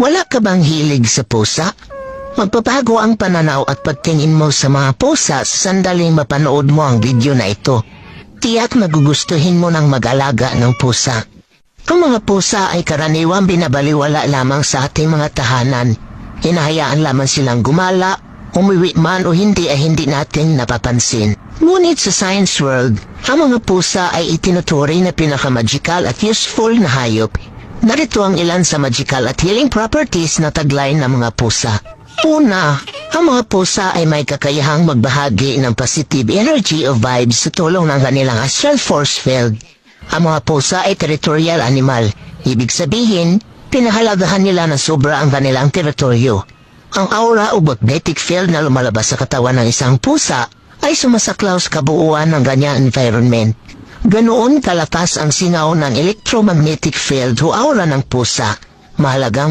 Wala ka bang hilig sa pusa? Magpapago ang pananaw at pagtingin mo sa mga pusa sa sandaling mapanood mo ang video na ito. Tiyak magugustuhin mo ng mag-alaga ng pusa. Ang mga pusa ay karaniwang binabaliwala lamang sa ating mga tahanan. Hinahayaan lamang silang gumala, umiwi man o hindi ay hindi natin napapansin. Ngunit sa science world, ang mga pusa ay itinuturing na pinaka-magical at useful na hayop. Narito ang ilan sa magical at healing properties na taglay ng mga pusa. Una, ang mga pusa ay may kakayahang magbahagi ng positive energy o vibes sa tulong ng kanilang astral force field. Ang mga pusa ay territorial animal. Ibig sabihin, pinahalagahan nila na sobra ang kanilang teritoryo. Ang aura o magnetic field na lumalabas sa katawan ng isang pusa ay sumasaklaw sa kabuuan ng ganyang environment. Ganoon kalakas ang singaw ng electromagnetic field o aura ng pusa. Mahalagang